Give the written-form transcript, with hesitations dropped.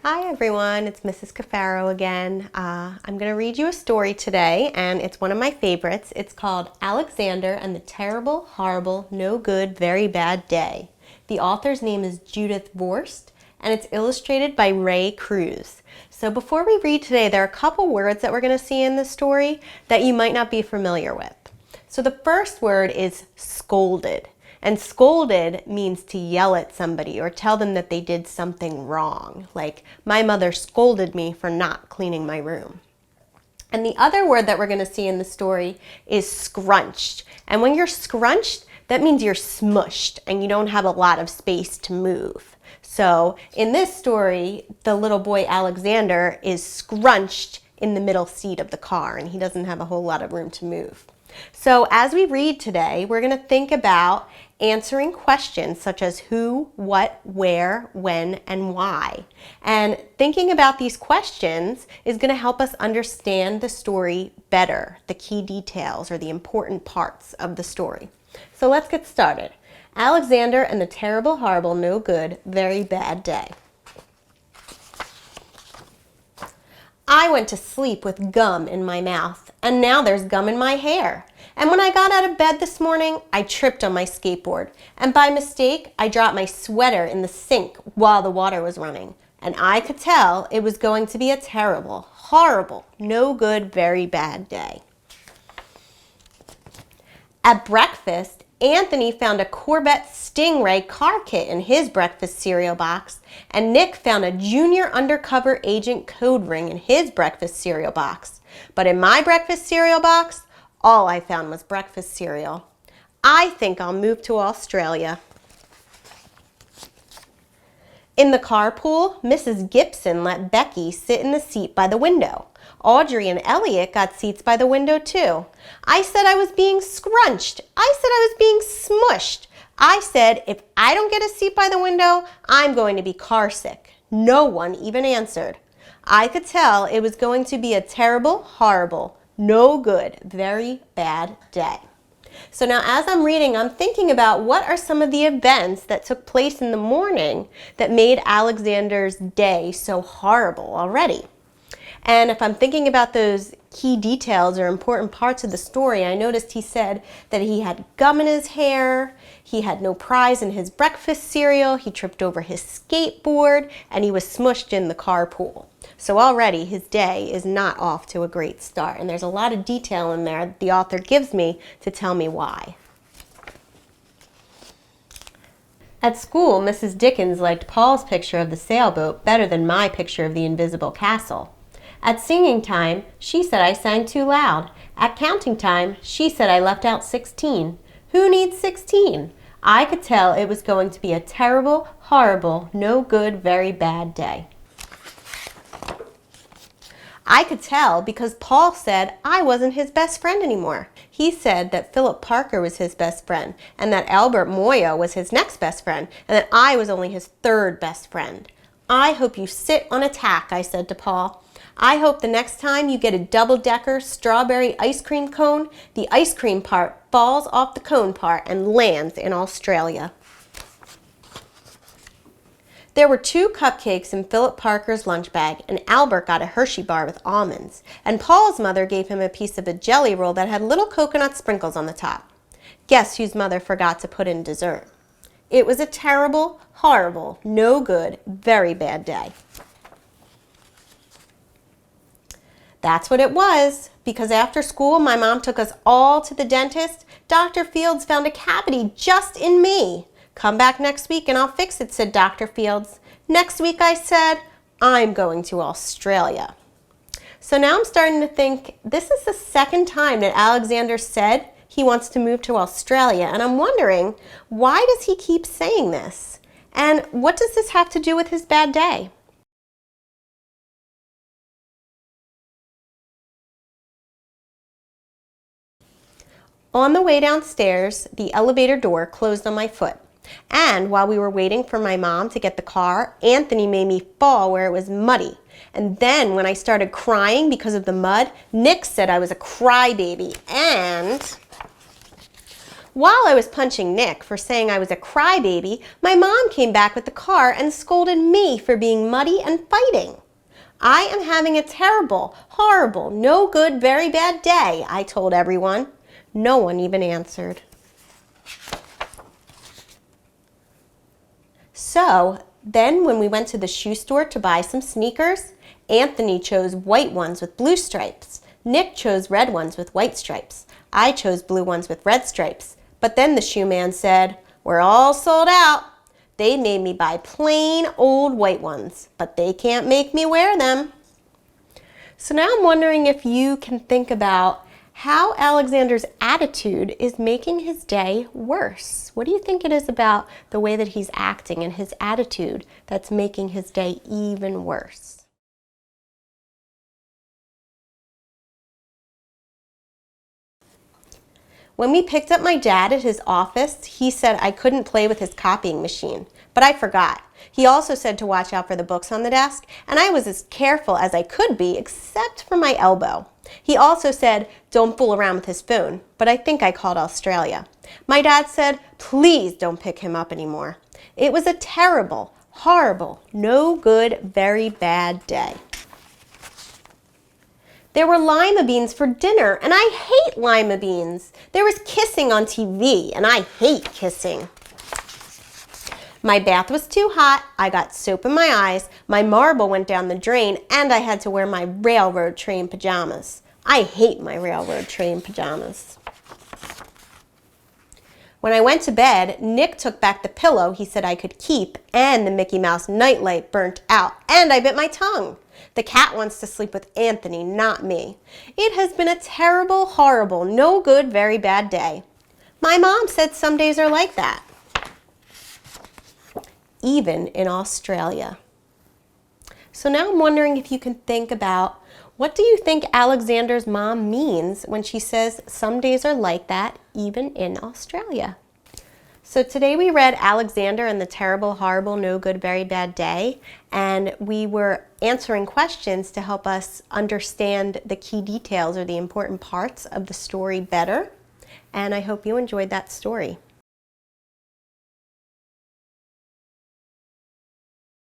Hi everyone, it's Mrs. Cafaro again. I'm going to read you a story today, and it's one of my favorites. It's called Alexander and the Terrible, Horrible, No Good, Very Bad Day. The author's name is Judith Vorst, and it's illustrated by Ray Cruz. So before we read today, there are a couple words that we're going to see in this story that you might not be familiar with. So the first word is scolded. And scolded means to yell at somebody or tell them that they did something wrong. Like, my mother scolded me for not cleaning my room. And the other word that we're going to see in the story is scrunched. And when you're scrunched, that means you're smushed and you don't have a lot of space to move. So in this story, the little boy Alexander is scrunched in the middle seat of the car and he doesn't have a whole lot of room to move. So as we read today, we're going to think about answering questions such as who, what, where, when, and why. And thinking about these questions is going to help us understand the story better, the key details or the important parts of the story. So let's get started. Alexander and the Terrible, Horrible, No Good, Very Bad Day. I went to sleep with gum in my mouth, and now there's gum in my hair. And when I got out of bed this morning, I tripped on my skateboard, and by mistake, I dropped my sweater in the sink while the water was running. And I could tell it was going to be a terrible, horrible, no good, very bad day. At breakfast, Anthony found a Corvette Stingray car kit in his breakfast cereal box, and Nick found a junior undercover agent code ring in his breakfast cereal box. But in my breakfast cereal box, all I found was breakfast cereal. I think I'll move to Australia. In the carpool, Mrs. Gibson let Becky sit in the seat by the window. Audrey and Elliot got seats by the window too. I said I was being scrunched. I said I was being smushed. I said if I don't get a seat by the window, I'm going to be car sick. No one even answered. I could tell it was going to be a terrible, horrible, no good, very bad day. So now as I'm reading, I'm thinking about what are some of the events that took place in the morning that made Alexander's day so horrible already. And if I'm thinking about those key details or important parts of the story, I noticed he said that he had gum in his hair, he had no prize in his breakfast cereal, he tripped over his skateboard, and he was smushed in the carpool. So already his day is not off to a great start, and there's a lot of detail in there that the author gives me to tell me why. At school, Mrs. Dickens liked Paul's picture of the sailboat better than my picture of the invisible castle. At singing time, she said I sang too loud. At counting time, she said I left out 16. Who needs 16? I could tell it was going to be a terrible, horrible, no good, very bad day. I could tell because Paul said I wasn't his best friend anymore. He said that Philip Parker was his best friend and that Albert Moyo was his next best friend and that I was only his third best friend. I hope you sit on a tack, I said to Paul. I hope the next time you get a double-decker strawberry ice cream cone, the ice cream part falls off the cone part and lands in Australia. There were 2 cupcakes in Philip Parker's lunch bag, and Albert got a Hershey bar with almonds, and Paul's mother gave him a piece of a jelly roll that had little coconut sprinkles on the top. Guess whose mother forgot to put in dessert? It was a terrible, horrible, no good, very bad day. That's what it was, because after school my mom took us all to the dentist. Dr. Fields found a cavity just in me. Come back next week and I'll fix it, said Dr. Fields. Next week, I said, I'm going to Australia. So now I'm starting to think this is the second time that Alexander said he wants to move to Australia, and I'm wondering, why does he keep saying this? And what does this have to do with his bad day? On the way downstairs, the elevator door closed on my foot. And while we were waiting for my mom to get the car, Anthony made me fall where it was muddy. And then when I started crying because of the mud, Nick said I was a crybaby. And While I was punching Nick for saying I was a crybaby, my mom came back with the car and scolded me for being muddy and fighting. I am having a terrible, horrible, no good, very bad day, I told everyone. No one even answered. So then when we went to the shoe store to buy some sneakers, Anthony chose white ones with blue stripes. Nick chose red ones with white stripes. I chose blue ones with red stripes. But then the shoe man said, "We're all sold out." They made me buy plain old white ones, but they can't make me wear them. So now I'm wondering if you can think about how Alexander's attitude is making his day worse. What do you think it is about the way that he's acting and his attitude that's making his day even worse? When we picked up my dad at his office, he said I couldn't play with his copying machine, but I forgot. He also said to watch out for the books on the desk, and I was as careful as I could be, except for my elbow. He also said, don't fool around with his phone, but I think I called Australia. My dad said, please don't pick him up anymore. It was a terrible, horrible, no good, very bad day. There were lima beans for dinner, and I hate lima beans. There was kissing on TV, and I hate kissing. My bath was too hot, I got soap in my eyes, my marble went down the drain, and I had to wear my railroad train pajamas. I hate my railroad train pajamas. When I went to bed, Nick took back the pillow he said I could keep, and the Mickey Mouse nightlight burnt out, and I bit my tongue. The cat wants to sleep with Anthony, not me. It has been a terrible, horrible, no good, very bad day. My mom said some days are like that. Even in Australia. So now I'm wondering if you can think about, what do you think Alexander's mom means when she says some days are like that, even in Australia? So today we read Alexander and the Terrible, Horrible, No Good, Very Bad Day, and we were answering questions to help us understand the key details or the important parts of the story better, and I hope you enjoyed that story.